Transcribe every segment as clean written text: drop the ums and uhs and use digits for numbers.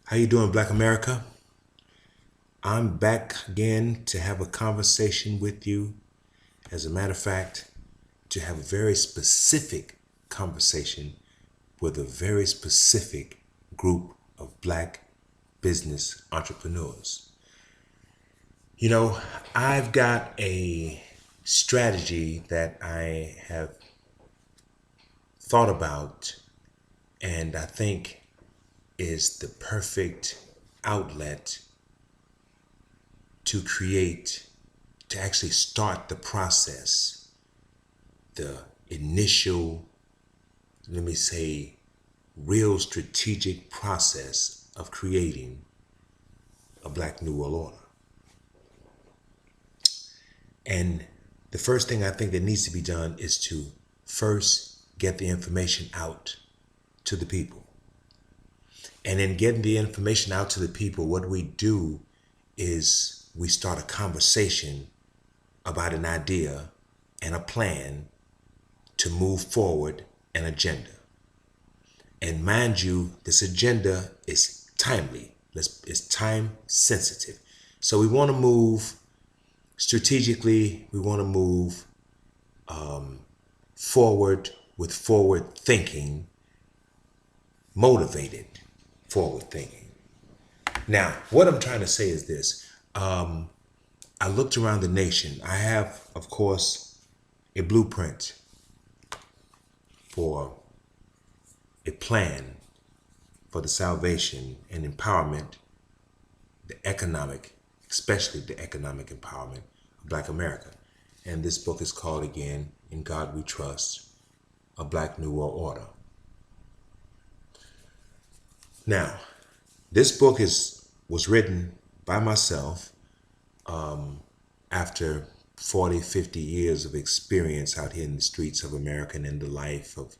How you doing, Black America? I'm back again to have a conversation with you. As a matter of fact, to have a very specific conversation with a very specific group of Black business entrepreneurs. You know, I've got a strategy that I have thought about and I think is the perfect outlet to create, to actually start the process, the initial, let me say, real strategic process of creating a Black New World Order. And the first thing I think that needs to be done is to first get the information out to the people. And in getting the information out to the people, what we do is we start a conversation about an idea and a plan to move forward an agenda. And mind you, this agenda is timely. It's time sensitive. So we want to move strategically. We want to move forward with forward thinking, motivated forward thinking. Now, what I'm trying to say is this. I looked around the nation. I have, of course, a blueprint for a plan for the salvation and empowerment, the economic, especially the economic empowerment of Black America. And this book is called, again, In God We Trust, A Black New World Order. Now, this book was written by myself after 40, 50 years of experience out here in the streets of America and in the life of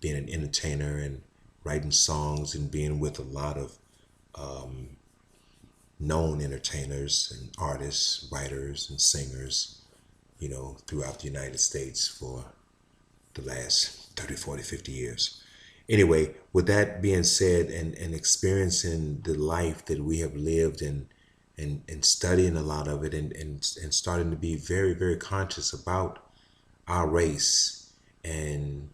being an entertainer and writing songs and being with a lot of known entertainers and artists, writers and singers, you know, throughout the United States for the last 30, 40, 50 years. Anyway, with that being said and experiencing the life that we have lived and studying a lot of it and starting to be very, very conscious about our race and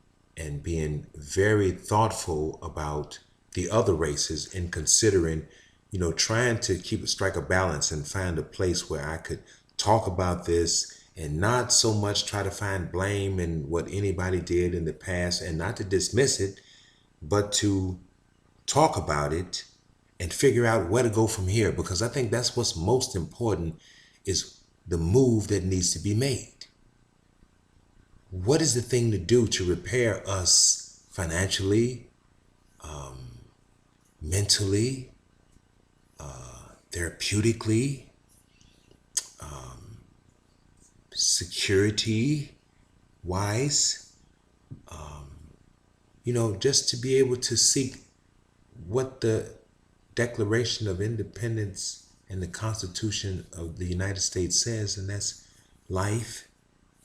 being very thoughtful about the other races and considering, you know, trying to strike a balance and find a place where I could talk about this and not so much try to find blame in what anybody did in the past and not to dismiss it, but to talk about it and figure out where to go from here, because I think that's what's most important is the move that needs to be made. What is the thing to do to repair us financially, mentally, therapeutically, security wise, you know, just to be able to seek what the Declaration of Independence and the Constitution of the United States says, and that's life,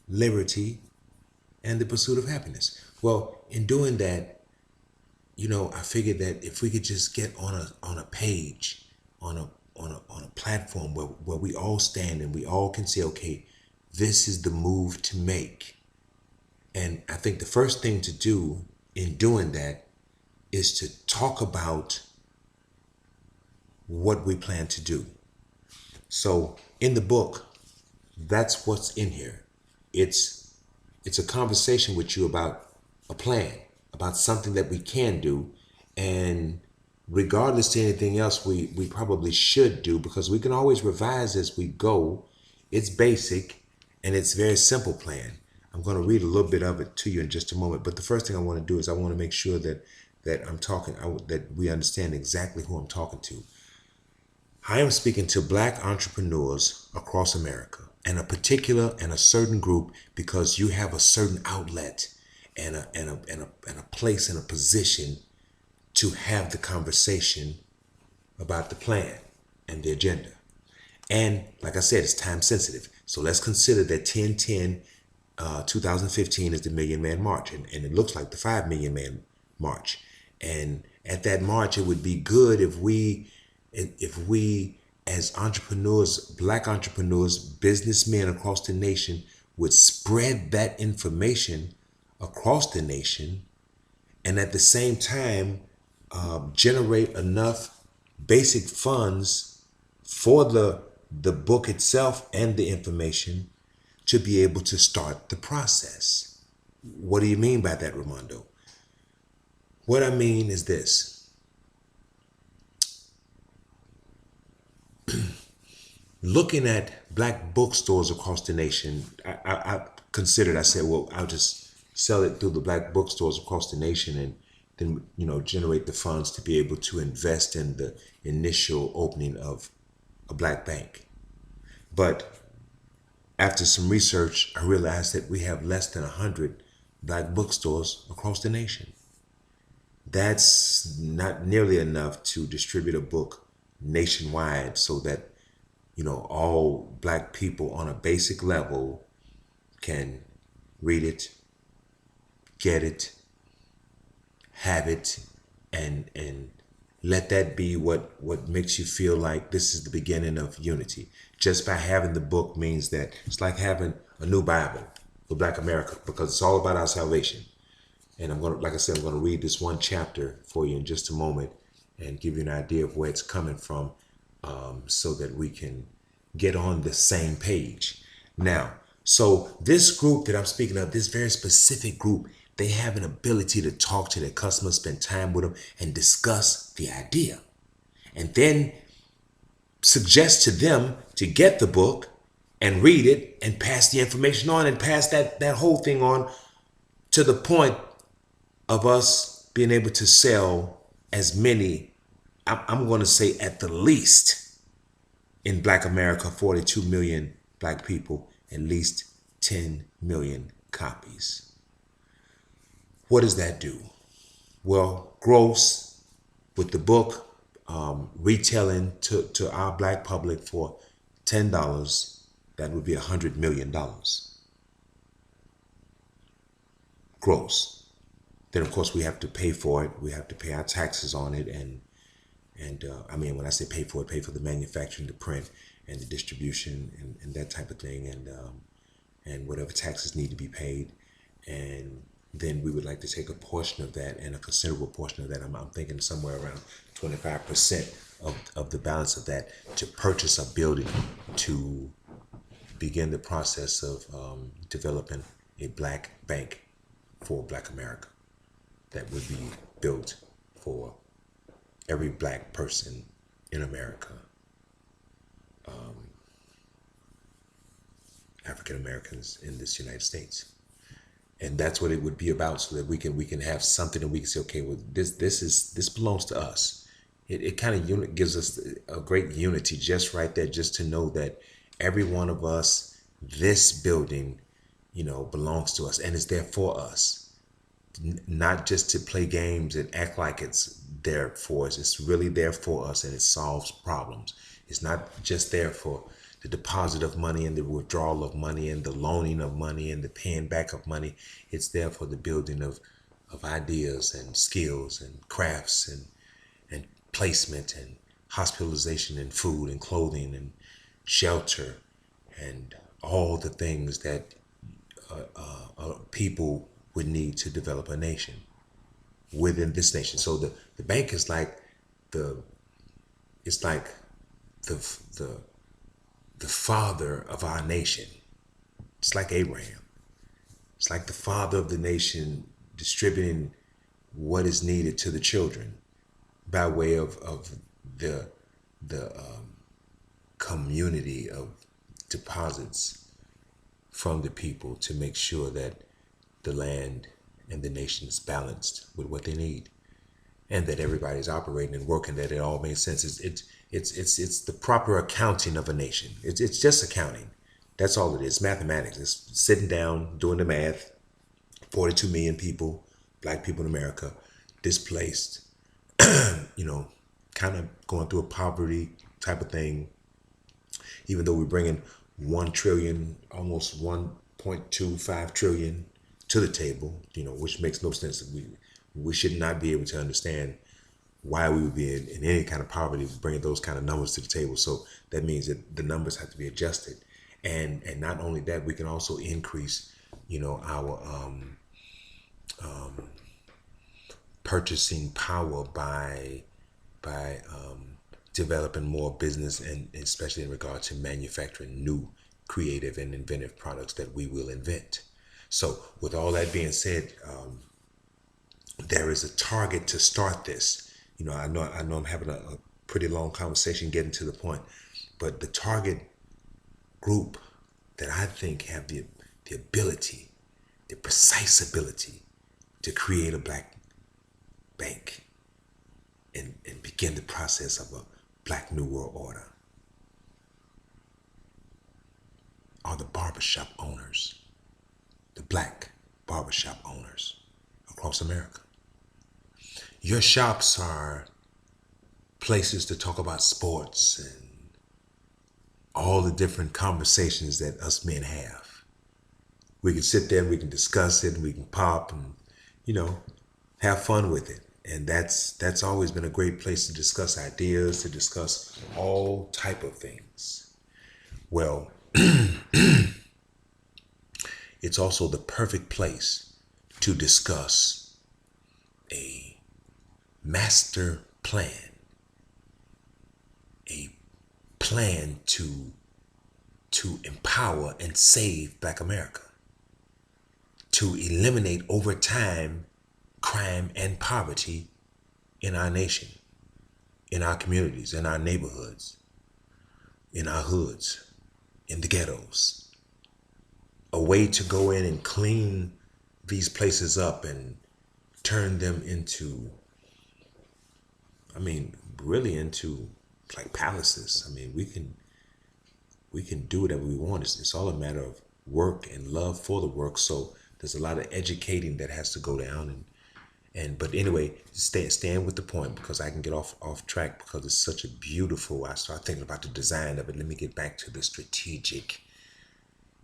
liberty, and the pursuit of happiness. Well, in doing that, you know, I figured that if we could just get on a page, on a platform where we all stand and we all can say, okay, this is the move to make. And I think the first thing to do in doing that is to talk about what we plan to do. So in the book, that's what's in here. It's a conversation with you about a plan, about something that we can do. And regardless to anything else we probably should do, because we can always revise as we go. It's basic and it's a very simple plan. I'm going to read a little bit of it to you in just a moment. But the first thing I want to do is I want to make sure that I'm talking, that we understand exactly who I'm talking to. I am speaking to Black entrepreneurs across America, and a certain group, because you have a certain outlet and a place and a position to have the conversation about the plan and the agenda. And like I said, it's time sensitive. So let's consider that 10/10, 2015 is the Million Man March, and it looks like the 5 Million Man March. And at that march, it would be good if we as entrepreneurs, black entrepreneurs, businessmen across the nation would spread that information across the nation, and at the same time generate enough basic funds for the book itself and the information to be able to start the process. What do you mean by that, Ramondo? What I mean is this. Looking at black bookstores across the nation, I considered, I said, well, I'll just sell it through the black bookstores across the nation and then, generate the funds to be able to invest in the initial opening of a black bank. But after some research, I realized that we have less than 100 black bookstores across the nation. That's not nearly enough to distribute a book nationwide so that all black people on a basic level can read it, get it, have it, and let that be what makes you feel like this is the beginning of unity. Just by having the book means that it's like having a new Bible for Black America, because it's all about our salvation. And like I said, I'm gonna read this one chapter for you in just a moment and give you an idea of where it's coming from, so that we can get on the same page. Now, so this group that I'm speaking of, this very specific group, they have an ability to talk to their customers, spend time with them, and discuss the idea. And then suggest to them to get the book and read it and pass the information on and pass that whole thing on to the point of us being able to sell as many, I'm going to say at the least in Black America, 42 million black people, at least 10 million copies. What does that do? Well, gross with the book retailing to our black public for $10, that would be $100 million. Gross. Then of course we have to pay for it. We have to pay our taxes on it, and I mean, when I say pay for it, pay for the manufacturing, the print, and the distribution, and that type of thing, and whatever taxes need to be paid. And then we would like to take a portion of that, and a considerable portion of that, I'm thinking somewhere around 25% of the balance of that, to purchase a building to begin the process of developing a black bank for Black America that would be built for every black person in America, African Americans in this United States. And that's what it would be about, so that we can have something that we can say, okay, well, this belongs to us. It kind of gives us a great unity just right there, just to know that every one of us, this building, belongs to us and is there for us. Not just to play games and act like it's there for us. It's really there for us, and it solves problems. It's not just there for the deposit of money and the withdrawal of money and the loaning of money and the paying back of money. It's there for the building of ideas and skills and crafts and placement and hospitalization and food and clothing and shelter and all the things that people would need to develop a nation within this nation. So the bank is like the father of our nation. It's like Abraham. It's like the father of the nation, distributing what is needed to the children by way of the community of deposits from the people, to make sure that the land and the nation is balanced with what they need, and that everybody's operating and working, that it all makes sense. It's the proper accounting of a nation. It's just accounting. That's all it is. Mathematics. It's sitting down, doing the math. 42 million people, black people in America, displaced, kind of going through a poverty type of thing. Even though we're bringing 1 trillion, almost 1.25 trillion to the table, which makes no sense. We should not be able to understand why we would be in any kind of poverty bringing those kind of numbers to the table. So that means that the numbers have to be adjusted, and not only that, we can also increase, our purchasing power by developing more business, and especially in regard to manufacturing new creative and inventive products that we will invent. So with all that being said, there is a target to start this. I know I'm having a pretty long conversation getting to the point, but the target group that I think have the ability, the precise ability to create a black bank and begin the process of a black new world order are the barbershop owners, the black barbershop owners across America. Your shops are places to talk about sports and all the different conversations that us men have. We can sit there and we can discuss it and we can pop and, have fun with it. And that's always been a great place to discuss ideas, to discuss all type of things. Well, it's also the perfect place to discuss a master plan, a plan to empower and save Black America, to eliminate over time crime and poverty in our nation, in our communities, in our neighborhoods, in our hoods, in the ghettos. A way to go in and clean these places up and turn them into, really into like palaces. We can do whatever we want. It's all a matter of work and love for the work. So there's a lot of educating that has to go down, but anyway, stand with the point, because I can get off track because it's such a beautiful. I start thinking about the design of it. Let me get back to the strategic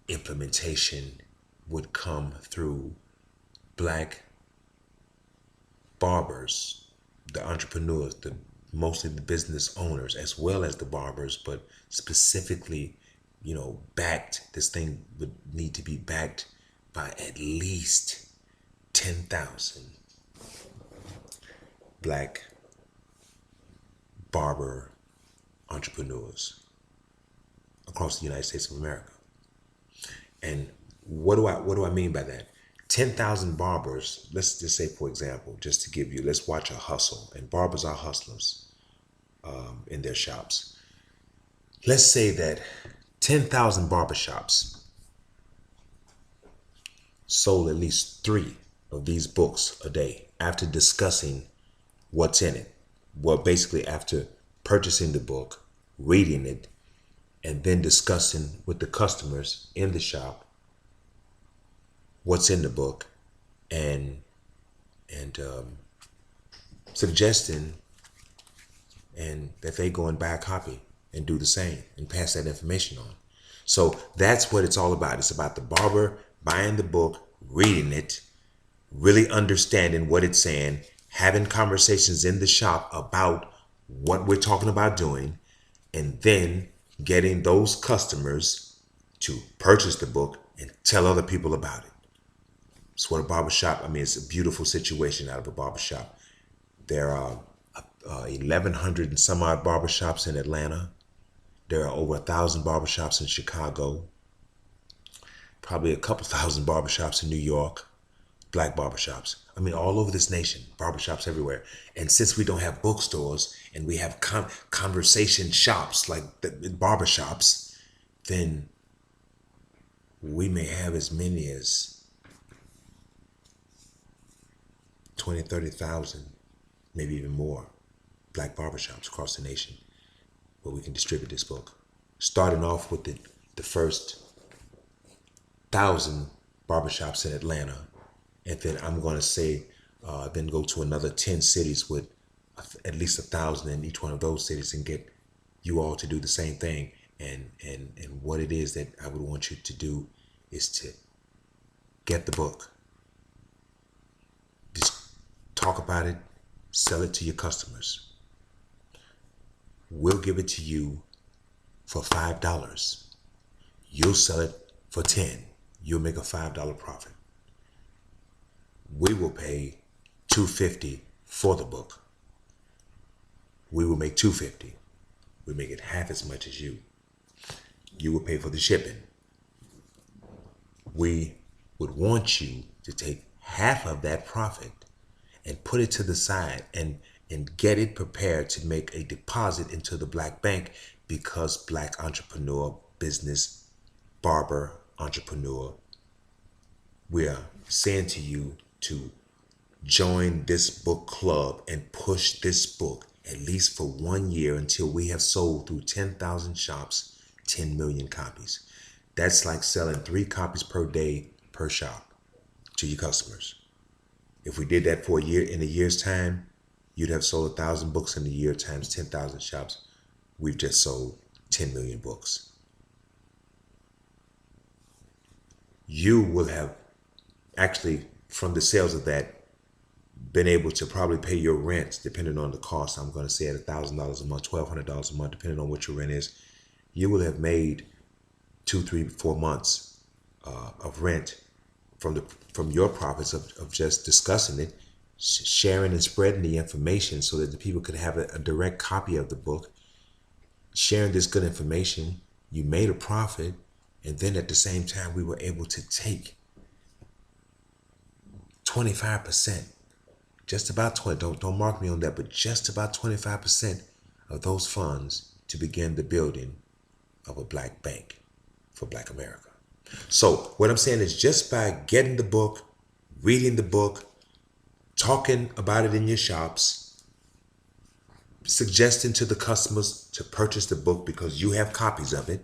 implementation would come through black barbers, the entrepreneurs, mostly the business owners, as well as the barbers, but specifically, backed. This thing would need to be backed by at least 10,000 black barber entrepreneurs across the United States of America. And what do I mean by that? 10,000 barbers, let's just say, for example, just to give you, let's watch a hustle, and barbers are hustlers in their shops. Let's say that 10,000 barbershops sold at least 3 of these books a day after discussing what's in it. Well, basically after purchasing the book, reading it, and then discussing with the customers in the shop what's in the book, and suggesting and that they go and buy a copy and do the same and pass that information on. So that's what it's all about. It's about the barber buying the book, reading it, really understanding what it's saying, having conversations in the shop about what we're talking about doing, and then getting those customers to purchase the book and tell other people about it. It's what a barbershop, it's a beautiful situation out of a barbershop. There are 1,100 and some odd barbershops in Atlanta. There are over 1,000 barbershops in Chicago. Probably a couple thousand barbershops in New York, black barbershops. All over this nation, barbershops everywhere. And since we don't have bookstores and we have conversation shops like the barbershops, then we may have as many as 20, 30,000, maybe even more, black barbershops across the nation where we can distribute this book. Starting off with the first 1,000 barbershops in Atlanta, and then I'm going to say, then go to another 10 cities with at least 1,000 in each one of those cities, and get you all to do the same thing. And what it is that I would want you to do is to get the book. Just talk about it, sell it to your customers. We'll give it to you for $5. You'll sell it for 10. You'll make a $5 profit. We will pay $2.50 for the book. We will make $2.50. We make it half as much as you. You will pay for the shipping. We would want you to take half of that profit and put it to the side and get it prepared to make a deposit into the Black Bank, because Black entrepreneur, business, barber, entrepreneur, we are saying to you to join this book club and push this book at least for 1 year until we have sold through 10,000 shops, 10 million copies. That's like selling 3 copies per day per shop to your customers. If we did that for a year, in a year's time, you'd have sold 1,000 books in a year times 10,000 shops. We've just sold 10 million books. You will have actually, from the sales of that, been able to probably pay your rent, depending on the cost. I'm going to say at $1,000 a month, $1,200 a month, depending on what your rent is. You will have made 2, 3, 4 months of rent from your profits of just discussing it, sharing and spreading the information so that the people could have a direct copy of the book. Sharing this good information, you made a profit, and then at the same time we were able to take 25%, just about 20, don't mark me on that, but just about 25% of those funds to begin the building of a Black Bank for Black America. So what I'm saying is, just by getting the book, reading the book, talking about it in your shops, suggesting to the customers to purchase the book because you have copies of it,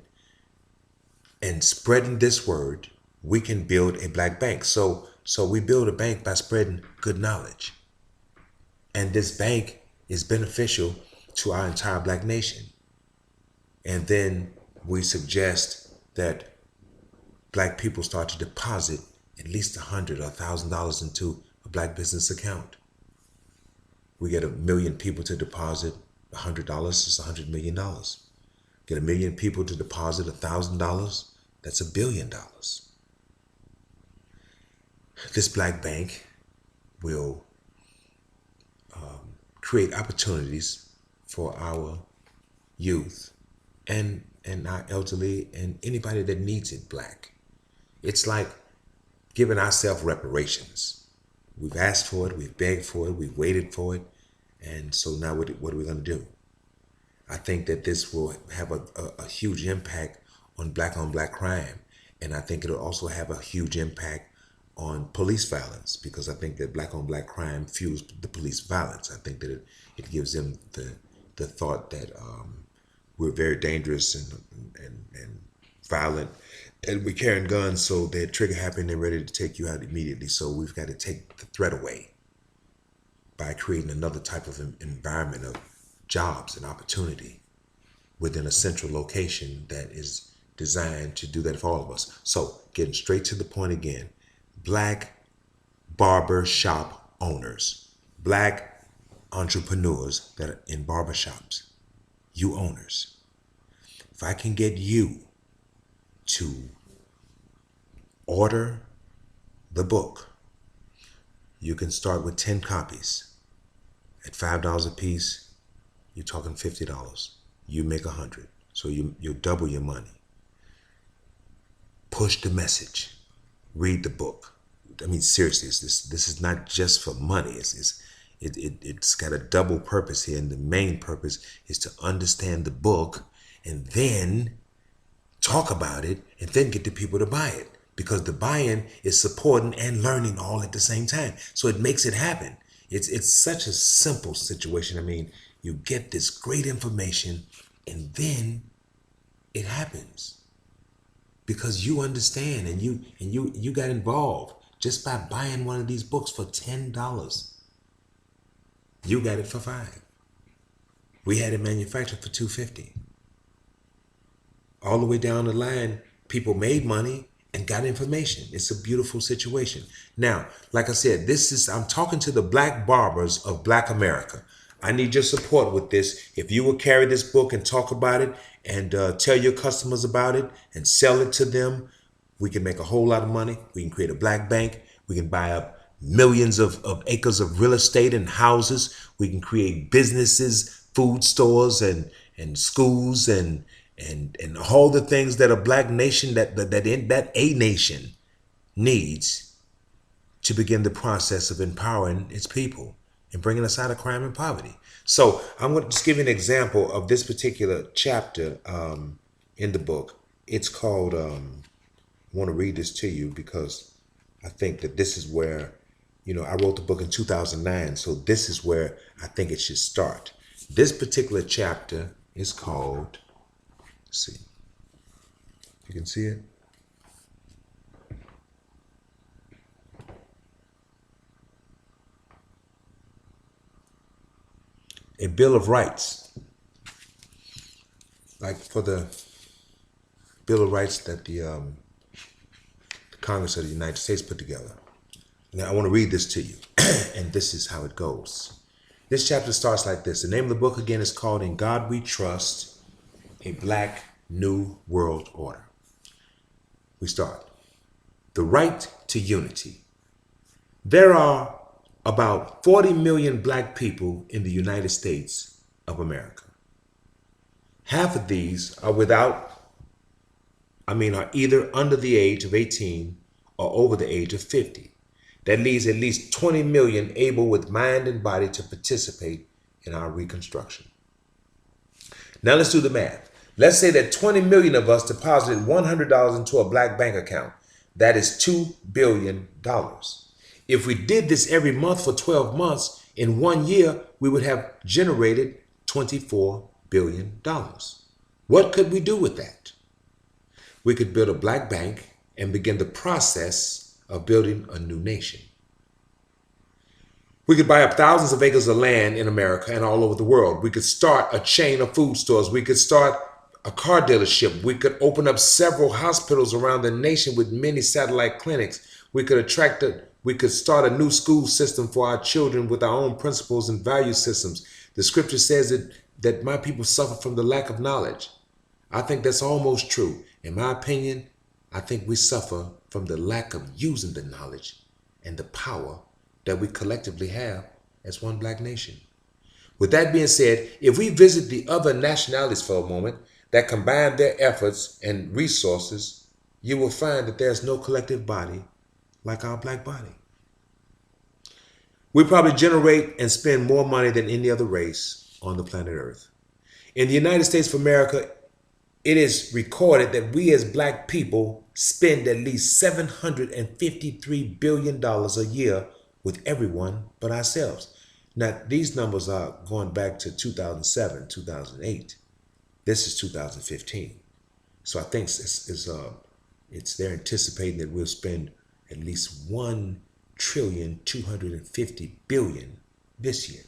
and spreading this word, we can build a Black Bank. So we build a bank by spreading good knowledge. And this bank is beneficial to our entire Black nation. And then we suggest that Black people start to deposit at least $100 or $1,000 into a Black business account. We get 1 million people to deposit $100, it's $100 million. Get 1 million people to deposit $1,000, that's $1 billion. This Black Bank will create opportunities for our youth and our elderly and anybody that needs it Black. It's like giving ourselves reparations. We've asked for it, we've begged for it, we've waited for it, and so now what are we going to do? I think that this will have a huge impact on Black crime, and I think it'll also have a huge impact on police violence, because I think that Black on Black crime fuels the police violence. I think that it gives them the thought that we're very dangerous and violent, and we're carrying guns, so they're trigger happy and they're ready to take you out immediately. So we've got to take the threat away by creating another type of environment of jobs and opportunity within a central location that is designed to do that for all of us. So getting straight to the point again, Black barber shop owners, Black entrepreneurs that are in barbershops, you owners, if I can get you to order the book, you can start with 10 copies at $5 a piece. You're talking $50. You make 100, so you double your money. Push the message. Read the book. I mean, seriously, this is not just for money. It's got a double purpose here, and the main purpose is to understand the book and then talk about it and then get the people to buy it, because the buy-in is supporting and learning all at the same time. So it makes it happen. It's such a simple situation. I mean, you get this great information and then it happens because you understand and you got involved just by buying one of these books for $10. You got it for $5. We had it manufactured for $2.50. All the way down the line, people made money and got information. It's a beautiful situation. Now, like I said, I'm talking to the black barbers of Black America. I need your support with this. If you will carry this book and talk about it and tell your customers about it and sell it to them, we can make a whole lot of money. We can create a black bank. We can buy up millions of acres of real estate and houses. We can create businesses, food stores, and schools, and all the things that a black nation that a nation needs to begin the process of empowering its people and bringing us out of crime and poverty. So I'm going to just give you an example of this particular chapter in the book. It's called, I want to read this to you because I think that this is where, I wrote the book in 2009. So this is where I think it should start. This particular chapter is called, let's see, you can see it. A Bill of Rights, like for the Bill of Rights that the Congress of the United States put together. Now I want to read this to you, and this is how it goes. This chapter starts like this. The name of the book again is called In God We Trust, A Black New World Order. We start. The right to unity. There are about 40 million black people in the United States of America. Half of these are are either under the age of 18 or over the age of 50. That leaves at least 20 million able with mind and body to participate in our reconstruction. Now let's do the math. Let's say that 20 million of us deposited $100 into a black bank account. That is $2 billion. If we did this every month for 12 months, in 1 year, we would have generated $24 billion. What could we do with that? We could build a black bank and begin the process of building a new nation. We could buy up thousands of acres of land in America and all over the world. We could start a chain of food stores. We could start a car dealership. We could open up several hospitals around the nation with many satellite clinics. We could start a new school system for our children with our own principles and value systems. The scripture says that my people suffer from the lack of knowledge. I think that's almost true. In my opinion, I think we suffer from the lack of using the knowledge and the power that we collectively have as one black nation. With that being said, if we visit the other nationalities for a moment that combine their efforts and resources, you will find that there's no collective body like our black body. We probably generate and spend more money than any other race on the planet Earth. In the United States of America, it is recorded that we as black people spend at least $753 billion a year with everyone but ourselves. Now, these numbers are going back to 2007, 2008. This is 2015. So I think they're anticipating that we'll spend at least $1,250,000,000,000 this year.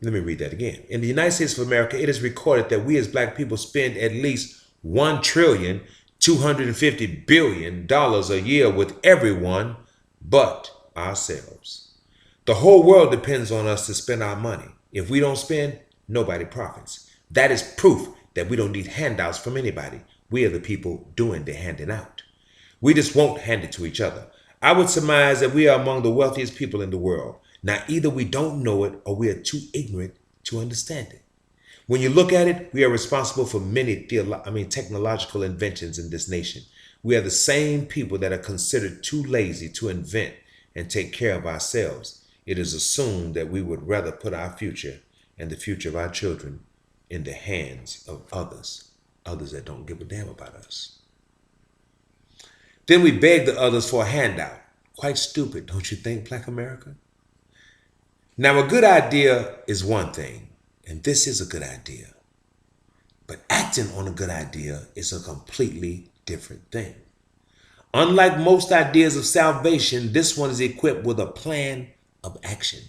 Let me read that again. In the United States of America, it is recorded that we as black people spend at least $1,250,000,000,000 a year with everyone but ourselves. The whole world depends on us to spend our money. If we don't spend, nobody profits. That is proof that we don't need handouts from anybody. We are the people doing the handing out. We just won't hand it to each other. I would surmise that we are among the wealthiest people in the world. Now, either we don't know it or we are too ignorant to understand it. When you look at it, we are responsible for many technological inventions in this nation. We are the same people that are considered too lazy to invent and take care of ourselves. It is assumed that we would rather put our future and the future of our children in the hands of others that don't give a damn about us. Then we beg the others for a handout. Quite stupid, don't you think, Black America? Now, a good idea is one thing, and this is a good idea. But acting on a good idea is a completely different thing. Unlike most ideas of salvation, this one is equipped with a plan of action.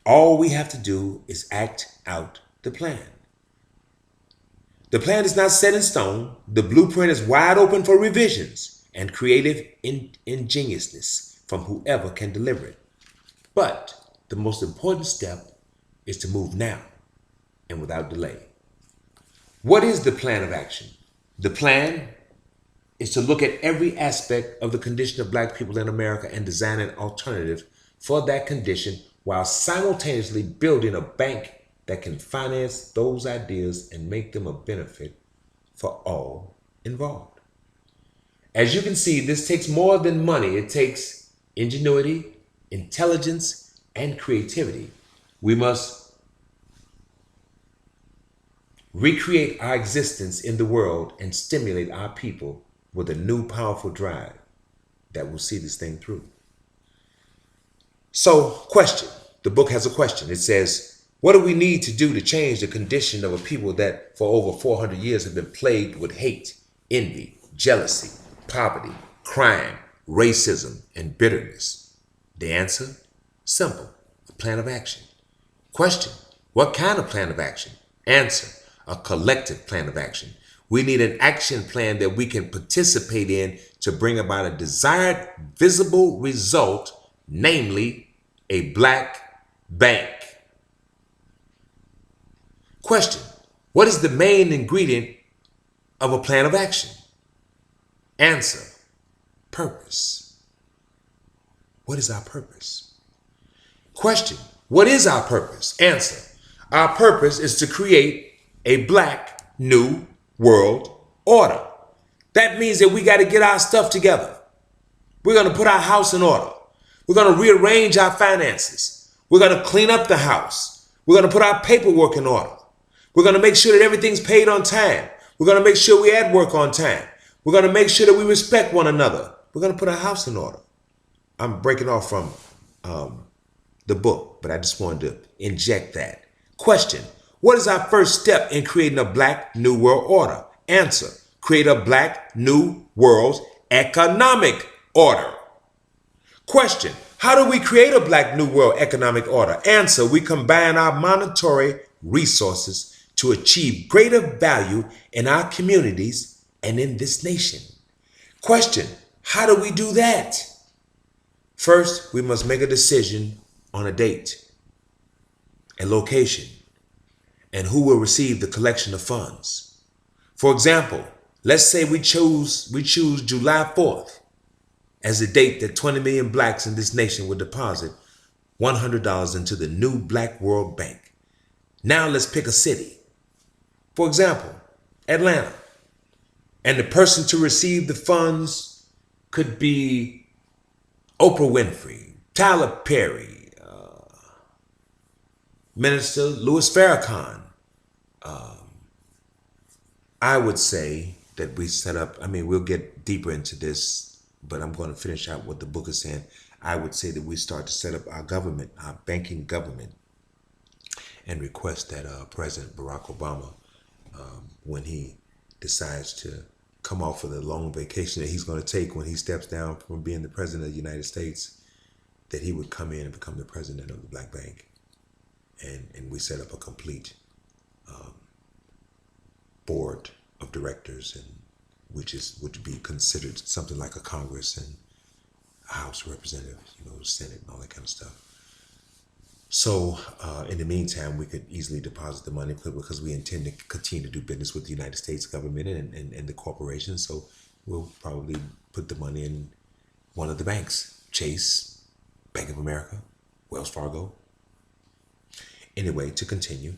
All we have to do is act out the plan. The plan is not set in stone. The blueprint is wide open for revisions and creative ingenuousness from whoever can deliver it. But the most important step is to move now and without delay. What is the plan of action? The plan is to look at every aspect of the condition of black people in America and design an alternative for that condition while simultaneously building a bank that can finance those ideas and make them a benefit for all involved. As you can see, this takes more than money. It takes ingenuity, intelligence, and creativity. We must recreate our existence in the world and stimulate our people with a new powerful drive that will see this thing through. So, question. The book has a question. It says, what do we need to do to change the condition of a people that for over 400 years have been plagued with hate, envy, jealousy, poverty, crime, racism, and bitterness? The answer? Simple. A plan of action. Question. What kind of plan of action? Answer. A collective plan of action. We need an action plan that we can participate in to bring about a desired visible result, namely a black bank. Question. What is the main ingredient of a plan of action? Answer. Purpose. What is our purpose? Question. What is our purpose? Answer. Our purpose is to create a black new world order. That means that we got to get our stuff together. We're going to put our house in order. We're going to rearrange our finances. We're going to clean up the house. We're going to put our paperwork in order. We're going to make sure that everything's paid on time. We're going to make sure we at work on time. We're going to make sure that we respect one another. We're going to put our house in order. I'm breaking off from the book, but I just wanted to inject that. Question. What is our first step in creating a black new world order? Answer. Create a black new world economic order. Question. How do we create a black new world economic order? Answer. We combine our monetary resources to achieve greater value in our communities and in this nation. Question. How do we do that? First, we must make a decision on a date, a location, and who will receive the collection of funds. For example, let's say we choose July 4th as the date that 20 million blacks in this nation will deposit $100 into the new Black World Bank. Now let's pick a city. For example, Atlanta. And the person to receive the funds could be Oprah Winfrey, Tyler Perry, Minister Louis Farrakhan. I would say that we set up, we'll get deeper into this, but I'm going to finish out what the book is saying. I would say that we start to set up our government, our banking government, and request that President Barack Obama, when he decides to come off of the long vacation that he's going to take when he steps down from being the president of the United States, that he would come in and become the president of the Black Bank. And we set up a complete board of directors, and which would be considered something like a Congress and a House of Representatives, Senate and all that kind of stuff. So in the meantime, we could easily deposit the money because we intend to continue to do business with the United States government and the corporation. So we'll probably put the money in one of the banks, Chase, Bank of America, Wells Fargo. Anyway, to continue.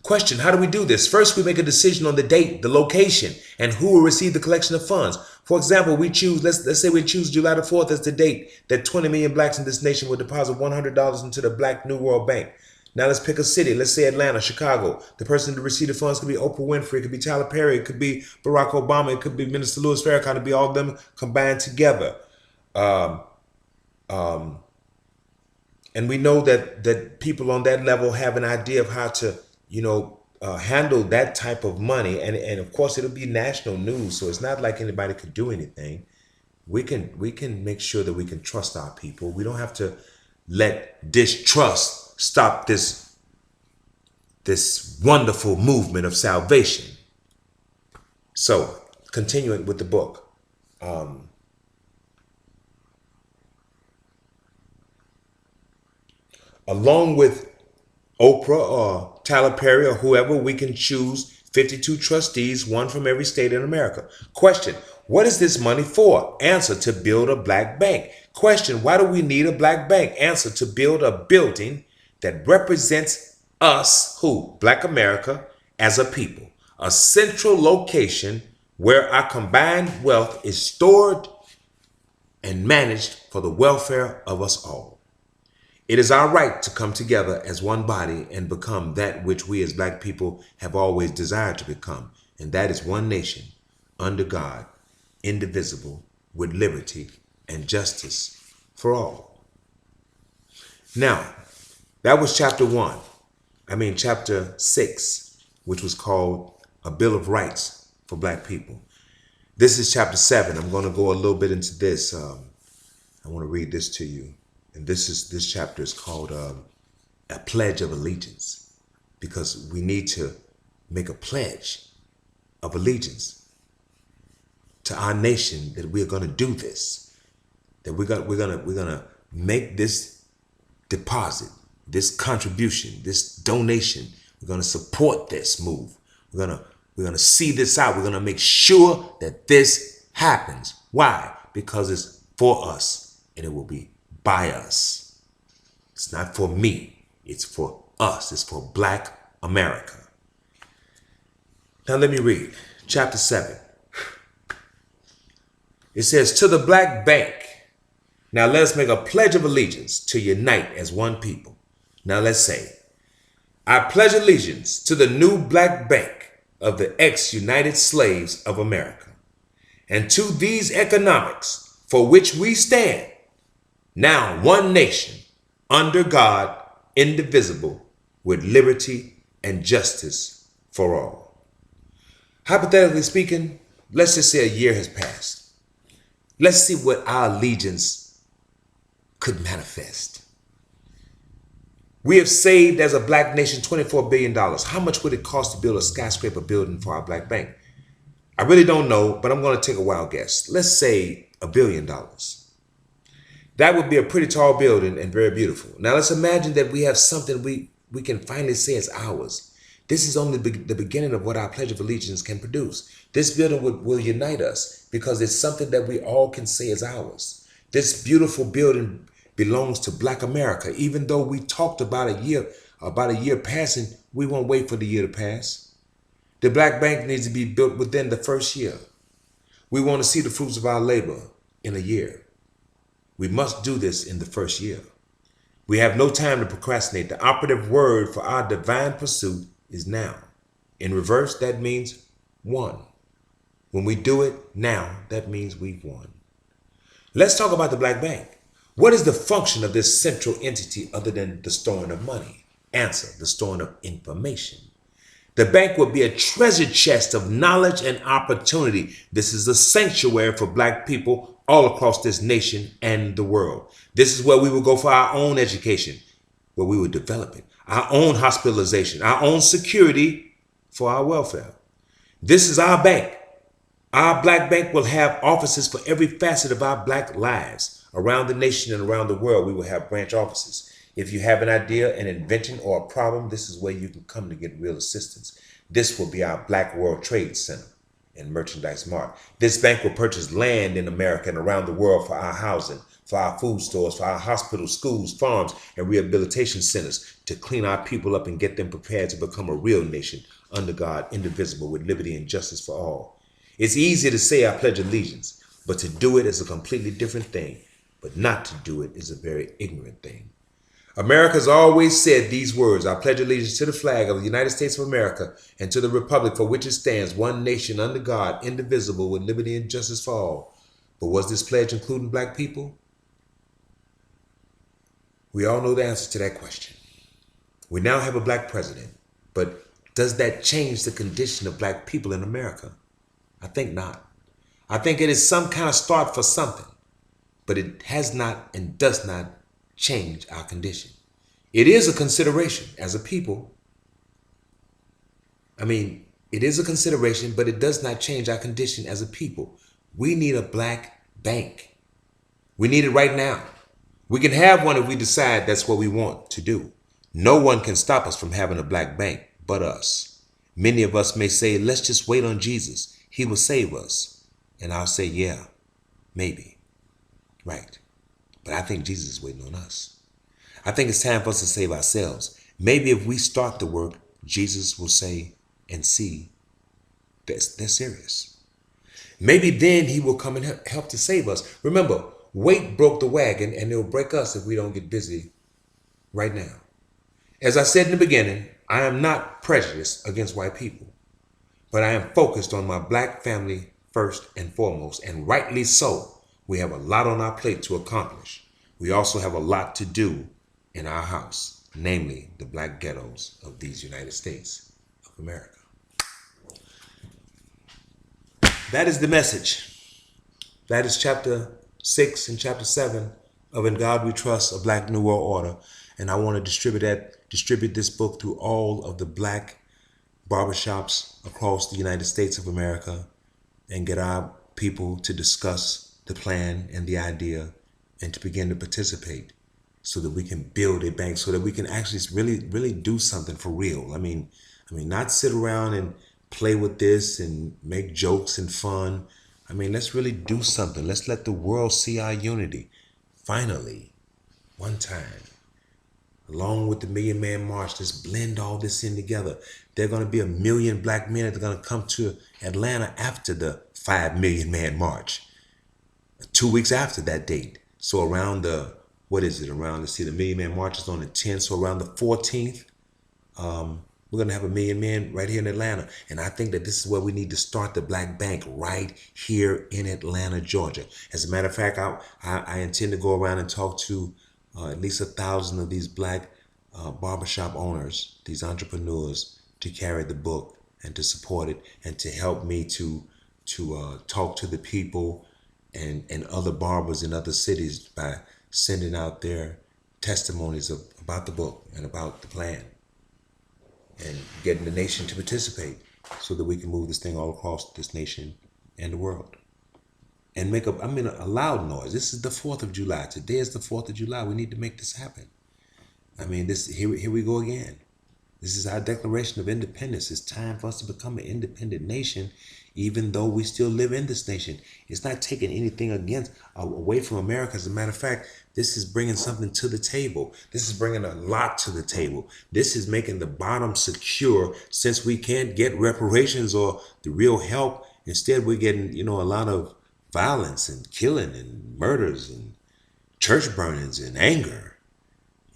Question, how do we do this? First, we make a decision on the date, the location, and who will receive the collection of funds. For example, we choose, let's say we choose July the 4th as the date that 20 million blacks in this nation will deposit $100 into the Black New World Bank. Now let's pick a city. Let's say Atlanta, Chicago. The person to receive the funds could be Oprah Winfrey, it could be Tyler Perry, it could be Barack Obama, it could be Minister Louis Farrakhan, it could be all of them combined together. And we know that people on that level have an idea of how to handle that type of money. And of course, it'll be national news. So it's not like anybody could do anything. We can make sure that we can trust our people. We don't have to let distrust stop this this wonderful movement of salvation. So, continuing with the book. Along with Oprah or Tyler Perry or whoever, we can choose 52 trustees, one from every state in America. Question: what is this money for? Answer: to build a black bank. Question: why do we need a black bank? Answer: to build a building that represents us, who? Black America, as a people. A central location where our combined wealth is stored and managed for the welfare of us all. It is our right to come together as one body and become that which we as black people have always desired to become, and that is one nation, under God, indivisible, with liberty and justice for all. Now, that was chapter 6, which was called A Bill of Rights for Black People. This is chapter 7. I'm going to go a little bit into this. I want to read this to you. And this chapter is called A Pledge of Allegiance, because we need to make a pledge of allegiance to our nation that we're going to do this, that we're going to make this deposit, this contribution, this donation. We're going to support this move. We're going to see this out. We're going to make sure that this happens. Why? Because it's for us, and it will be by us. It's not for me. It's for us. It's for Black America. Now let me read chapter 7. It says, to the Black Bank. Now let us make a pledge of allegiance to unite as one people. Now let's say, I pledge allegiance to the new Black Bank of the ex-United Slaves of America, and to these economics for which we stand, now one nation, under God, indivisible, with liberty and justice for all. Hypothetically speaking, let's just say a year has passed. Let's see what our allegiance could manifest. We have saved as a black nation $24 billion. How much would it cost to build a skyscraper building for our black bank? I really don't know, but I'm going to take a wild guess. Let's say $1 billion. That would be a pretty tall building and very beautiful. Now let's imagine that we have something we can finally say is ours. This is only the beginning of what our Pledge of Allegiance can produce. This building will unite us because it's something that we all can say is ours. This beautiful building belongs to Black America. Even though we talked about a year passing, we won't wait for the year to pass. The Black Bank needs to be built within the first year. We want to see the fruits of our labor in a year. We must do this in the first year. We have no time to procrastinate. The operative word for our divine pursuit is now. In reverse, that means won. When we do it now, that means we've won. Let's talk about the Black Bank. What is the function of this central entity other than the storing of money? Answer: the storing of information. The bank will be a treasure chest of knowledge and opportunity. This is a sanctuary for Black people all across this nation and the world. This is where we will go for our own education, where we will develop it, our own hospitalization, our own security for our welfare. This is our bank. Our Black Bank will have offices for every facet of our Black lives. Around the nation and around the world, we will have branch offices. If you have an idea, an invention, or a problem, this is where you can come to get real assistance. This will be our Black World Trade Center and Merchandise Mart. This bank will purchase land in America and around the world for our housing, for our food stores, for our hospitals, schools, farms, and rehabilitation centers to clean our people up and get them prepared to become a real nation, under God, indivisible, with liberty and justice for all. It's easy to say I pledge allegiance, but to do it is a completely different thing. But not to do it is a very ignorant thing. America has always said these words: I pledge allegiance to the flag of the United States of America and to the republic for which it stands, one nation under God, indivisible, with liberty and justice for all. But was this pledge including Black people? We all know the answer to that question. We now have a Black president, but does that change the condition of Black people in America? I think not. I think it is some kind of start for something, but it has not and does not change our condition. It is a consideration as a people, I mean, it is a consideration, but it does not change our condition as a people. We need a black bank. We need it right now. We can have one if we decide that's what we want to do. No one can stop us from having a black bank but us. Many of us may say, let's just wait on Jesus. He will save us. And I'll say, yeah, maybe. Right. But I think Jesus is waiting on us. I think it's time for us to save ourselves. Maybe if we start the work, Jesus will say and see that they're serious. Maybe then he will come and help to save us. Remember, weight broke the wagon and it'll break us if we don't get busy right now. As I said in the beginning, I am not prejudiced against white people, but I am focused on my black family first and foremost, and rightly so. We have a lot on our plate to accomplish. We also have a lot to do in our house, namely the black ghettos of these United States of America. That is the message. That is chapter 6 and chapter 7 of In God We Trust, A Black New World Order. And I want to distribute this book through all of the black barbershops across the United States of America and get our people to discuss the plan and the idea and to begin to participate so that we can build a bank, so that we can actually really do something for real. I mean, not sit around and play with this and make jokes and fun. I mean, let's really do something. Let's let the world see our unity. Finally, one time, along with the Million Man March, let's blend all this in together. There are going to be 1 million black men that are going to come to Atlanta after the 5 Million Man March, 2 weeks after that date. So around the, let's see, the Million Man March is on the 10th. So around the 14th, we're going to have 1 million men right here in Atlanta. And I think that this is where we need to start the Black Bank, right here in Atlanta, Georgia. As a matter of fact, I intend to go around and talk to at least 1,000 of these black barbershop owners, these entrepreneurs, to carry the book and to support it and to help me to talk to the people and other barbers in other cities by sending out their testimonies about the book and about the plan, and getting the nation to participate so that we can move this thing all across this nation and the world. And make a loud noise. This is the 4th of July. Today is the 4th of July. We need to make this happen. I mean, here we go again. This is our Declaration of Independence. It's time for us to become an independent nation, even though we still live in this nation. It's not taking anything away from America. As a matter of fact, this is bringing something to the table. This is bringing a lot to the table. This is making the bottom secure, since we can't get reparations or the real help. Instead, we're getting, a lot of violence and killing and murders and church burnings and anger.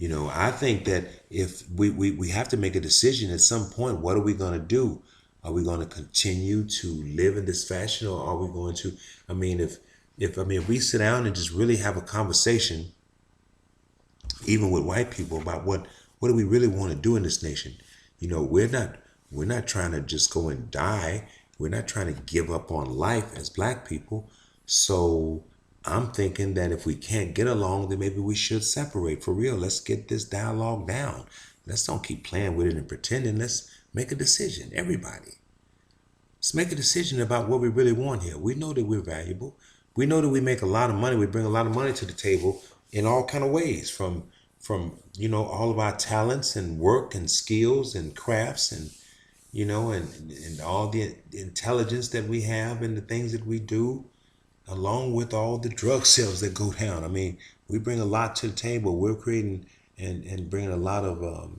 I think that if we have to make a decision at some point, what are we going to do? Are we going to continue to live in this fashion, or are we going to, if we sit down and just really have a conversation, even with white people, about what do we really want to do in this nation? We're not trying to just go and die. We're not trying to give up on life as black people. So I'm thinking that if we can't get along, then maybe we should separate for real. Let's get this dialogue down. Let's don't keep playing with it and pretending. Let's make a decision, everybody. Let's make a decision about what we really want here. We know that we're valuable. We know that we make a lot of money. We bring a lot of money to the table in all kind of ways, from all of our talents and work and skills and crafts and and all the intelligence that we have and the things that we do, along with all the drug sales that go down. I mean, we bring a lot to the table. We're creating and bringing a lot of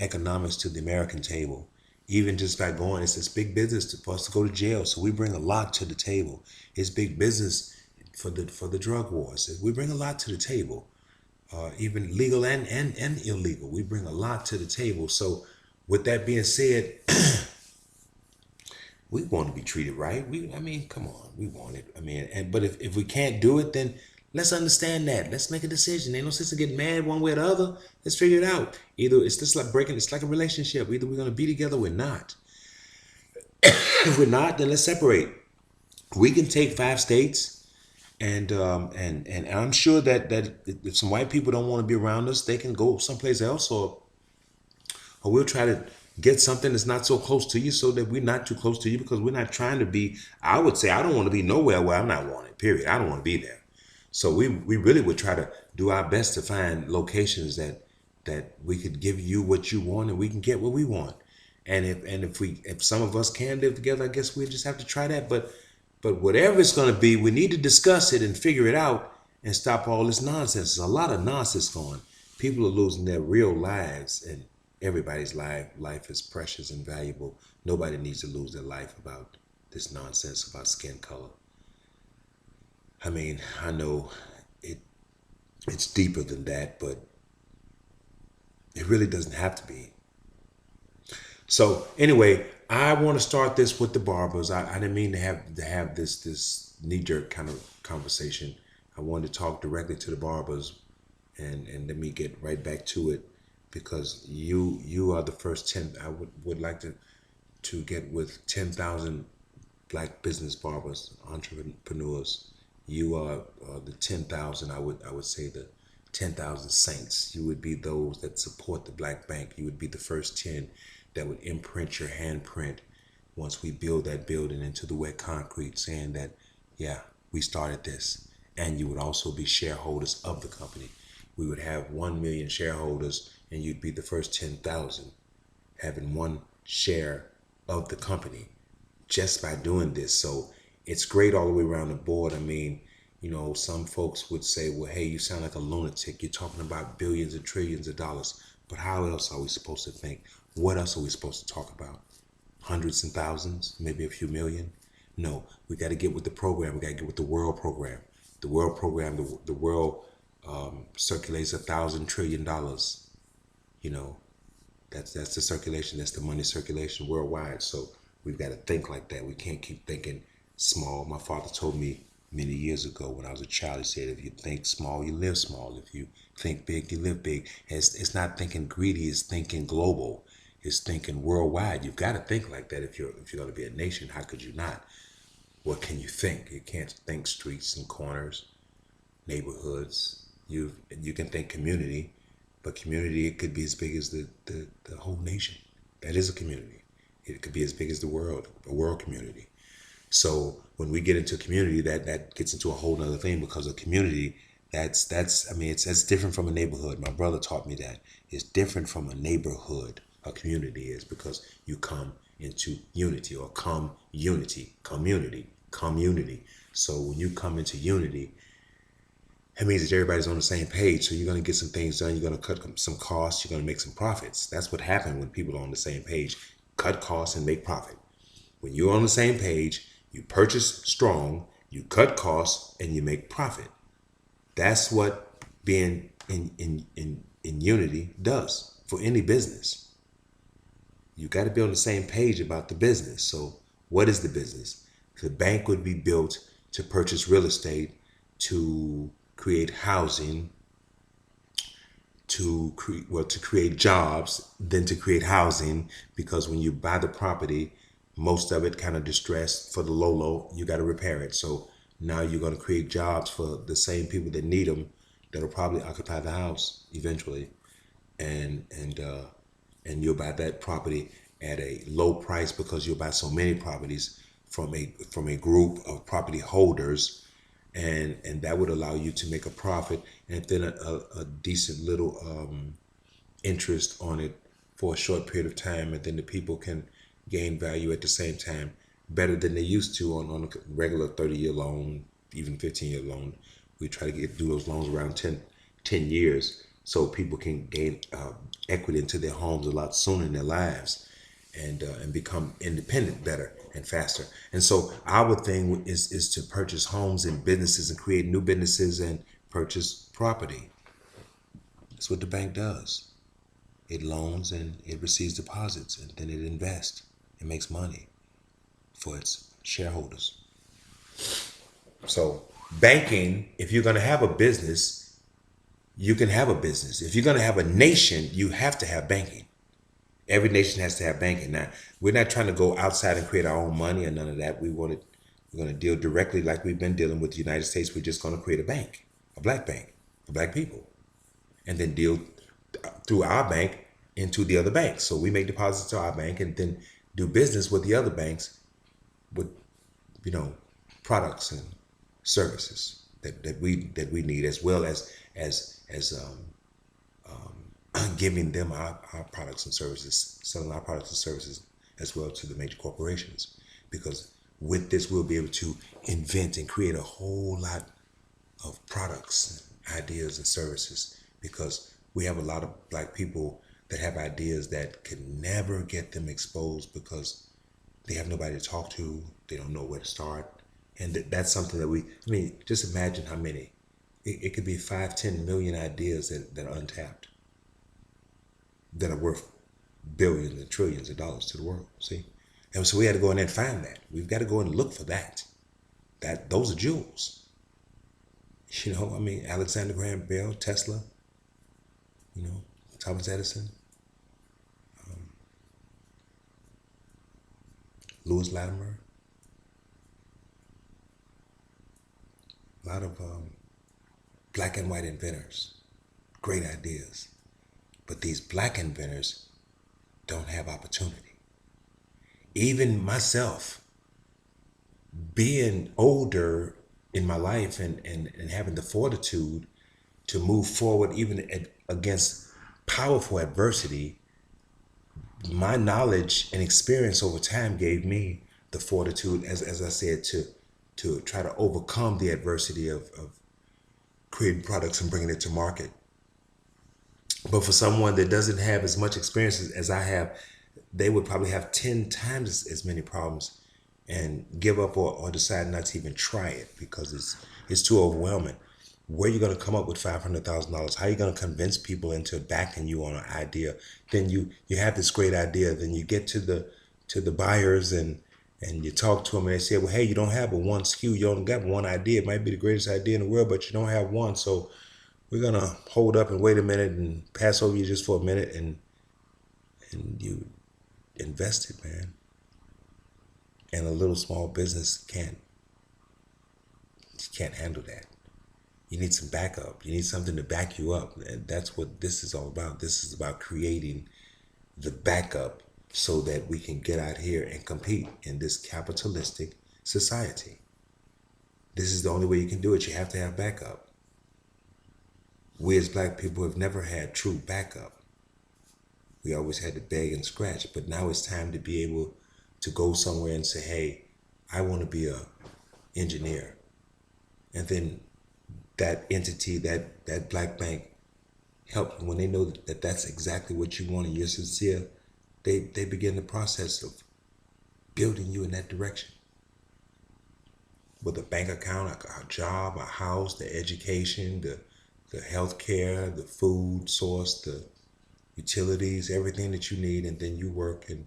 economics to the American table. Even just by going, it's big business for us to go to jail. So we bring a lot to the table. It's big business for the drug wars. We bring a lot to the table, even legal and illegal. We bring a lot to the table. So with that being said, we want to be treated right. Come on, we want it. But if we can't do it, then let's understand that. Let's make a decision. Ain't no sense in getting mad one way or the other. Let's figure it out. Either it's just like it's like a relationship. Either we're gonna be together or we're not. If we're not, then let's separate. We can take 5 states, and I'm sure that if some white people don't want to be around us, they can go someplace else, or we'll try to Get something that's not so close to you so that we're not too close to you, because we're not trying to be, I would say, I don't want to be nowhere where I'm not wanted, period. I don't want to be there. So we really would try to do our best to find locations that we could give you what you want and we can get what we want. And if some of us can live together, I guess we just have to try that. But whatever it's going to be, we need to discuss it and figure it out and stop all this nonsense. There's a lot of nonsense going. People are losing their real lives, and everybody's life is precious and valuable. Nobody needs to lose their life about this nonsense about skin color. I mean, I know it it's deeper than that, but it really doesn't have to be. So anyway, I want to start this with the barbers. I didn't mean to have this knee jerk kind of conversation. I wanted to talk directly to the barbers, and let me get right back to it, because you are the first 10. I would like to get with 10,000 black business barbers, entrepreneurs. You are the 10,000. I would say the 10,000 saints. You would be those that support the Black Bank. You would be the first 10 that would imprint your handprint once we build that building into the wet concrete, saying that, yeah, we started this. And you would also be shareholders of the company. We would have 1 million shareholders, and you'd be the first 10,000 having one share of the company just by doing this. So it's great all the way around the board. I mean, some folks would say, well, hey, you sound like a lunatic. You're talking about billions and trillions of dollars. But how else are we supposed to think? What else are we supposed to talk about? Hundreds and thousands, maybe a few million? No, we got to get with the program. We got to get with the world program. The world program, the world circulates $1,000 trillion. You know, that's the circulation. That's the money circulation worldwide. So we've got to think like that. We can't keep thinking small. My father told me many years ago when I was a child, he said, if you think small, you live small. If you think big, you live big. It's not thinking greedy, it's thinking global. It's thinking worldwide. You've got to think like that if you're going to be a nation. How could you not? What can you think? You can't think streets and corners, neighborhoods. You can think community, but community, it could be as big as the whole nation. That is a community. It could be as big as the world, a world community. So when we get into community, that gets into a whole nother thing, because a community, that's I mean, that's different from a neighborhood. My brother taught me that. It's different from a neighborhood. A community is, because you come into unity, or community. So when you come into unity, that means that everybody's on the same page. So you're going to get some things done. You're going to cut some costs. You're going to make some profits. That's what happens when people are on the same page. Cut costs and make profit. When you're on the same page, you purchase strong, you cut costs, and you make profit. That's what being in unity does for any business. You got to be on the same page about the business. So what is the business? The bank would be built to purchase real estate, to create housing, to create jobs, then to create housing, because when you buy the property, most of it kind of distressed for the low, you got to repair it. So now you're going to create jobs for the same people that need them, that'll probably occupy the house eventually, and you'll buy that property at a low price, because you'll buy so many properties from a group of property holders, and that would allow you to make a profit, and then a decent little interest on it for a short period of time, and then the people can gain value at the same time better than they used to on a regular 30-year loan, even 15-year loan. We try to do those loans around 10 years, so people can gain equity into their homes a lot sooner in their lives, and become independent better and faster. And so our thing is to purchase homes and businesses and create new businesses and purchase property. That's what the bank does. It loans and it receives deposits, and then it invests. It makes money for its shareholders. So banking, if you're going to have a business, you can have a business. If you're going to have a nation, you have to have banking. Every nation has to have banking. Now, we're not trying to go outside and create our own money or none of that. We're going to deal directly like we've been dealing with the United States. We're just going to create a bank, a black bank for black people, and then deal through our bank into the other banks. So we make deposits to our bank and then do business with the other banks with, you know, products and services that we need, as well as giving them our products and services, selling our products and services as well to the major corporations. Because with this, we'll be able to invent and create a whole lot of products, ideas, and services, because we have a lot of black people that have ideas that can never get them exposed because they have nobody to talk to. They don't know where to start. And that's something that I mean, just imagine how many. It could be 5, 10 million ideas that are untapped, that are worth billions and trillions of dollars to the world. See? And so we had to go in there and find that. We've got to go and look for that. Those are jewels. You know, I mean, Alexander Graham Bell, Tesla, you know, Thomas Edison, Lewis Latimer, a lot of black and white inventors, great ideas. But these black inventors don't have opportunity. Even myself, being older in my life and having the fortitude to move forward even against powerful adversity, my knowledge and experience over time gave me the fortitude, as I said, to try to overcome the adversity of creating products and bringing it to market. But for someone that doesn't have as much experience as I have, they would probably have 10 times as many problems and give up, or decide not to even try it because it's too overwhelming. Where are you going to come up with $500,000? How are you going to convince people into backing you on an idea? Then you have this great idea. Then you get to the buyers and you talk to them and they say, well, hey, you don't have a one SKU. You only got one idea. It might be the greatest idea in the world, but you don't have one. So we're going to hold up and wait a minute and pass over you just for a minute, and you invested, man. And a little small business can't handle that. You need some backup. You need something to back you up. And that's what this is all about. This is about creating the backup so that we can get out here and compete in this capitalistic society. This is the only way you can do it. You have to have backup. We as black people have never had true backup. We always had to beg and scratch, but now it's time to be able to go somewhere and say, hey, I want to be a engineer. And then that entity, that black bank, help when they know that that's exactly what you want and you're sincere, they begin the process of building you in that direction. With a bank account, a job, a house, the education, the health care, the food source, the utilities, everything that you need, and then you work and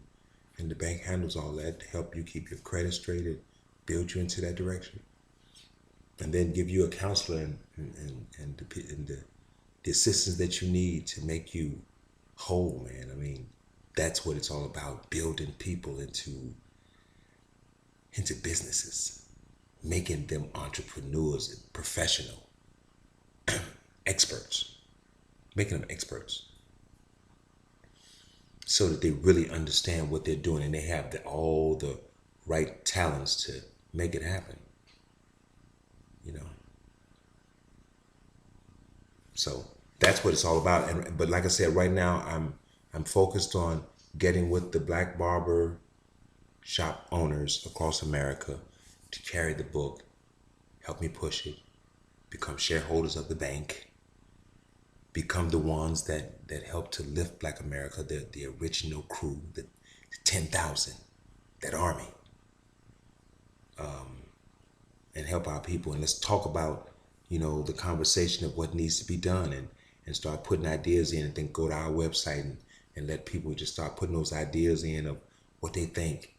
the bank handles all that to help you keep your credit straight and build you into that direction. And then give you a counselor and the assistance that you need to make you whole, man. I mean, that's what it's all about, building people into businesses, making them entrepreneurs, professional, experts, making them experts so that they really understand what they're doing and they have all the right talents to make it happen, you know. So that's what it's all about. But like I said, right now I'm focused on getting with the black barber shop owners across America to carry the book, help me push it, become shareholders of the bank, become the ones that help to lift Black America, the original crew, the 10,000, that army, and help our people. And let's talk about, the conversation of what needs to be done, and start putting ideas in, and then go to our website and let people just start putting those ideas in of what they think.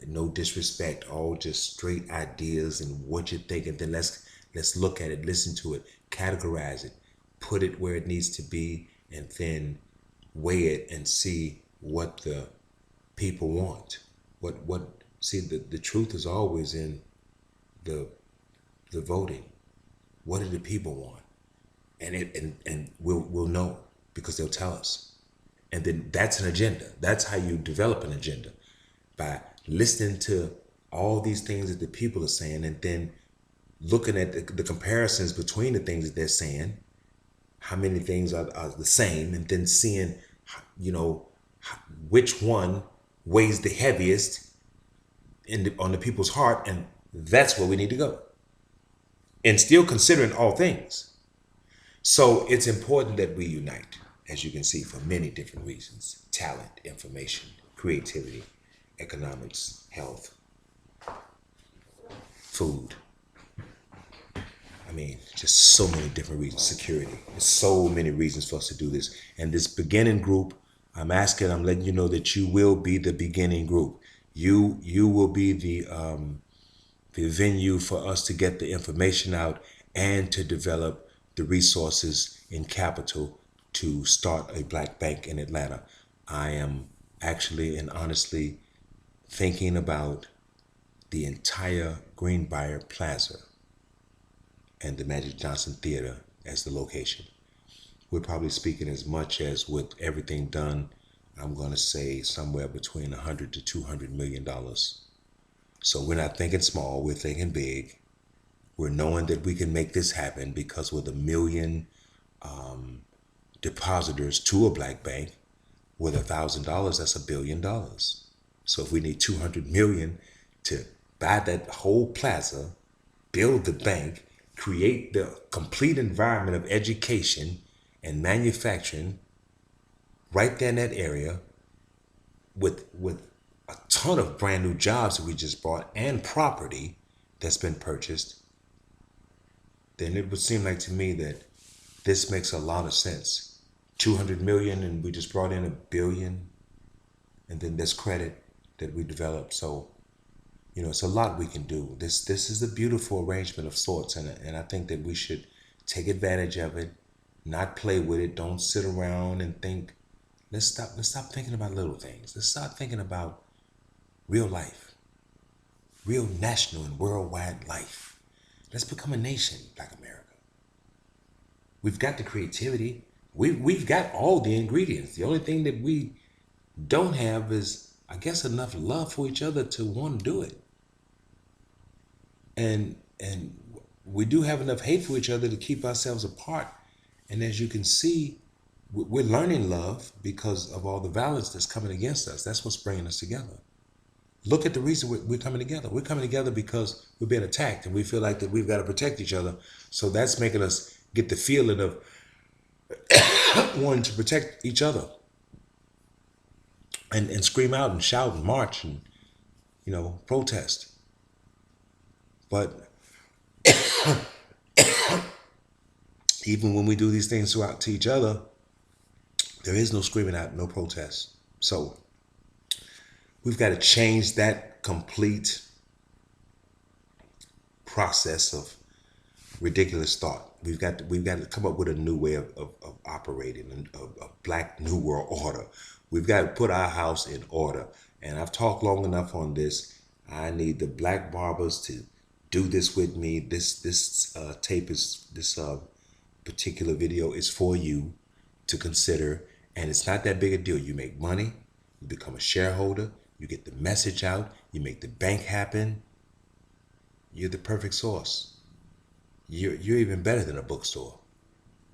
No disrespect, all just straight ideas and what you think, and then let's look at it, listen to it, categorize it, put it where it needs to be, and then weigh it and see what the people want. See, the truth is always in the voting. What do the people want? And we'll know, because they'll tell us. And then that's an agenda. That's how you develop an agenda, by listening to all these things that the people are saying, and then looking at the comparisons between the things that they're saying, how many things are the same, and then seeing, you know, which one weighs the heaviest on the people's heart, and that's where we need to go. And still considering all things. So it's important that we unite, as you can see, for many different reasons: talent, information, creativity, economics, health, food. I mean, just so many different reasons. Security. There's so many reasons for us to do this. And this beginning group, I'm letting you know that you will be the beginning group. You will be the venue for us to get the information out and to develop the resources in capital to start a black bank in Atlanta. I am actually and honestly thinking about the entire Greenbrier Plaza and the Magic Johnson Theater as the location. We're probably speaking as much as, with everything done, I'm going to say somewhere between 100 to 200 million dollars. So we're not thinking small, we're thinking big. We're knowing that we can make this happen because with 1 million depositors to a black bank, with $1,000, that's $1 billion. So if we need 200 million to buy that whole plaza, build the bank, create the complete environment of education and manufacturing right there in that area, with a ton of brand new jobs that we just bought and property that's been purchased, then it would seem like to me that this makes a lot of sense. 200 million and we just brought in $1 billion, and then this credit that we developed. So, you know, it's a lot we can do. This is a beautiful arrangement of sorts, and I think that we should take advantage of it, not play with it. Don't sit around and think. Let's stop thinking about little things. Let's start thinking about real life, real national and worldwide life. Let's become a nation, Black America. We've got the creativity. We've got all the ingredients. The only thing that we don't have is, I guess, enough love for each other to want to do it. And we do have enough hate for each other to keep ourselves apart. And as you can see, we're learning love because of all the violence that's coming against us. That's what's bringing us together. Look at the reason we're coming together. We're coming together because we're being attacked, and we feel like that we've got to protect each other. So that's making us get the feeling of wanting to protect each other, and scream out and shout and march and, you know, protest. But even when we do these things to each other, there is no screaming out, no protest. So we've got to change that complete process of ridiculous thought. We've got to come up with a new way of operating, a black new world order. We've got to put our house in order. And I've talked long enough on this. I need the black barbers to do this with me. This tape is this particular video is for you to consider, and it's not that big a deal. You make money, you become a shareholder, you get the message out, you make the bank happen. You're the perfect source. You're even better than a bookstore.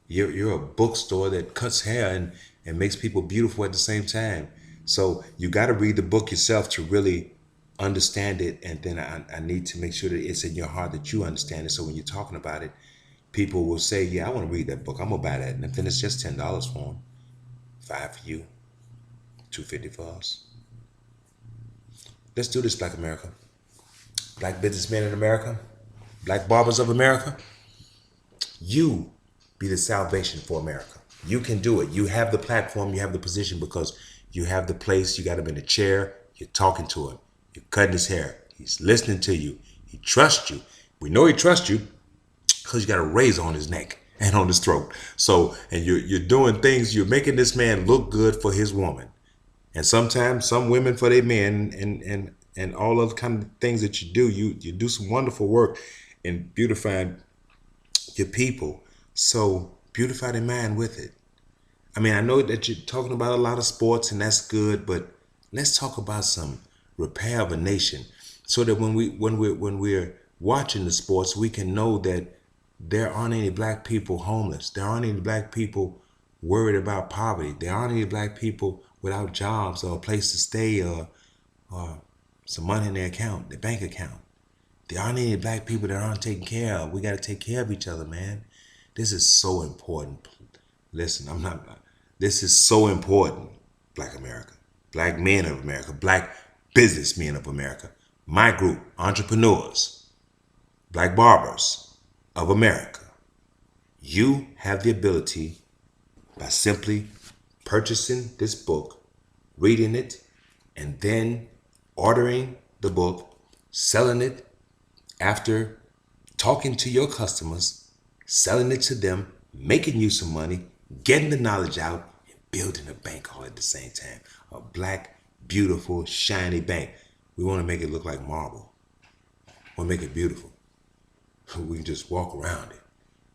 You're a bookstore that cuts hair and makes people beautiful at the same time. So you got to read the book yourself to really understand it, and then I need to make sure that it's in your heart that you understand it. So when you're talking about it, people will say, "Yeah, I want to read that book. I'm gonna buy that." And then it's just $10 for them, $5 for you, $2.50 for us. Let's do this, Black America. Black businessmen in America, black barbers of America. You be the salvation for America. You can do it. You have the platform, you have the position, because you have the place. You got him in a chair. You're talking to him. You're cutting his hair. He's listening to you. He trusts you. We know he trusts you because you got a razor on his neck and on his throat. So, and you're doing things. You're making this man look good for his woman, and sometimes some women for their men, and all other kind of things that you do. You do some wonderful work in beautifying your people. So beautify their mind with it. I mean, I know that you're talking about a lot of sports and that's good, but let's talk about some repair of a nation, so that when we're watching the sports, we can know that there aren't any black people homeless. There aren't any black people worried about poverty. There aren't any black people without jobs or a place to stay or some money in their account, their bank account. There aren't any black people that aren't taken care of. We got to take care of each other, man. This is so important. Listen, I'm not. This is so important, Black America, Black men of America, Black businessmen of America. My group, entrepreneurs, Black barbers of America. You have the ability by simply purchasing this book, reading it, and then ordering the book, selling it after talking to your customers, selling it to them, making you some money, getting the knowledge out, and building a bank all at the same time. A black, beautiful, shiny bank. We want to make it look like marble. We want to make it beautiful. We can just walk around it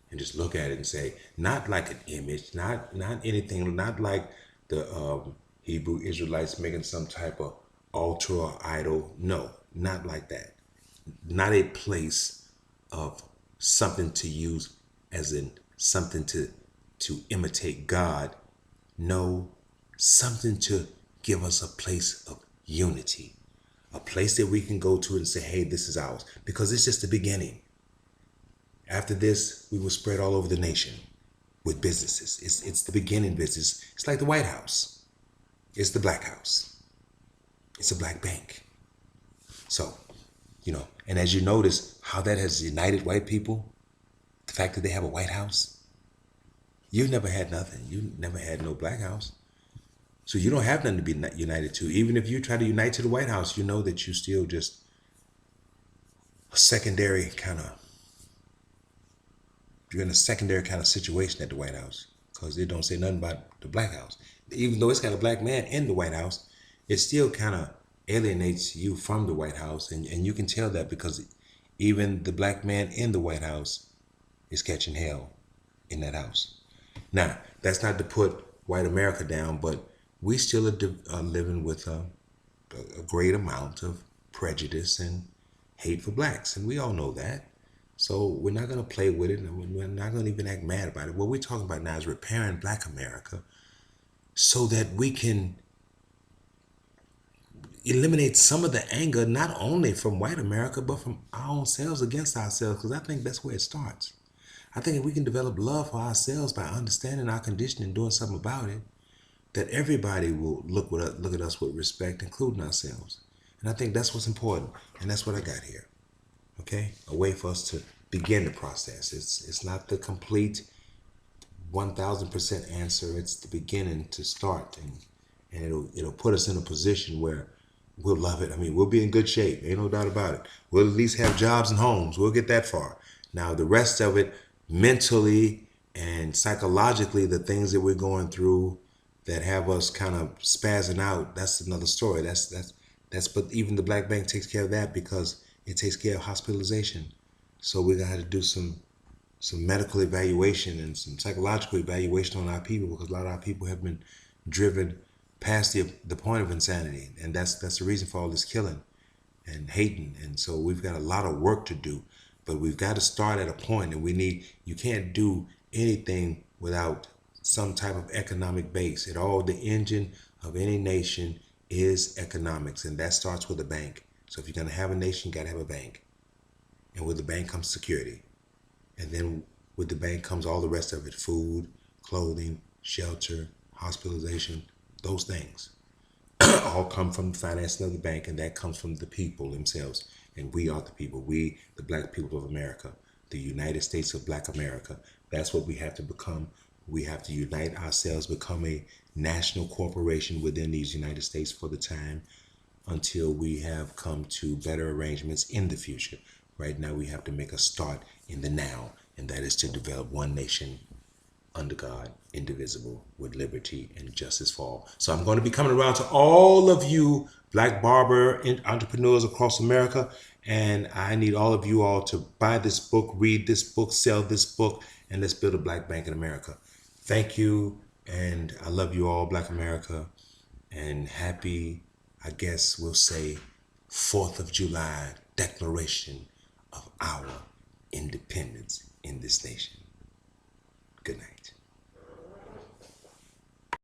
and just look at it and say, not like an image, not anything, not like the Hebrew Israelites making some type of altar or idol. No, not like that. Not a place of something to use as in something to imitate God. No, something to give us a place of unity, a place that we can go to and say, hey, this is ours, because it's just the beginning. After this, we will spread all over the nation with businesses. It's the beginning business. It's like the White House. It's the Black House. It's a black bank. So, and as you notice how that has united white people, the fact that they have a White House, you never had nothing. You never had no Black House. So you don't have nothing to be united to. Even if you try to unite to the White House, you know that you still just a secondary kind of, you're in a secondary kind of situation at the White House, because they don't say nothing about the Black House. Even though it's got a black man in the White House, it still kind of alienates you from the White House. And you can tell that because even the black man in the White House is catching hell in that house. Now, that's not to put white America down, but we still are living with a great amount of prejudice and hate for blacks. And we all know that. So we're not going to play with it, and we're not going to even act mad about it. What we're talking about now is repairing Black America so that we can eliminate some of the anger, not only from white America, but from our own selves against ourselves, because I think that's where it starts. I think if we can develop love for ourselves by understanding our condition and doing something about it, that everybody will look at us with respect, including ourselves. And I think that's what's important, and that's what I got here. Okay, a way for us to begin the process. It's not the complete 1,000% answer. It's the beginning to start, and it'll put us in a position where we'll love it. I mean, we'll be in good shape. Ain't no doubt about it. We'll at least have jobs and homes. We'll get that far. Now, the rest of it, mentally and psychologically, the things that we're going through that have us kind of spazzing out, that's another story. But even the Black Bank takes care of that, because it takes care of hospitalization. So we're gonna have to do some medical evaluation and some psychological evaluation on our people, because a lot of our people have been driven past the point of insanity, and that's the reason for all this killing and hating. And so we've got a lot of work to do, but we've got to start at a point, and you can't do anything without some type of economic base. The engine of any nation is economics, and that starts with a bank. So if you're going to have a nation, you got to have a bank. And with the bank comes security. And then with the bank comes all the rest of it: food, clothing, shelter, hospitalization, those things all come from the financing of the bank, and that comes from the people themselves. And we are the people. We, the black people of America, the United States of Black America. That's what we have to become. We have to unite ourselves, become a national corporation within these United States for the time until we have come to better arrangements in the future. Right now, we have to make a start in the now, and that is to develop one nation under God, indivisible, with liberty and justice for all. So I'm going to be coming around to all of you black barber entrepreneurs across America, and I need all of you all to buy this book, read this book, sell this book, and let's build a black bank in America. Thank you. And I love you all, Black America. And happy, I guess we'll say, 4th of July declaration of our independence in this nation. Good night.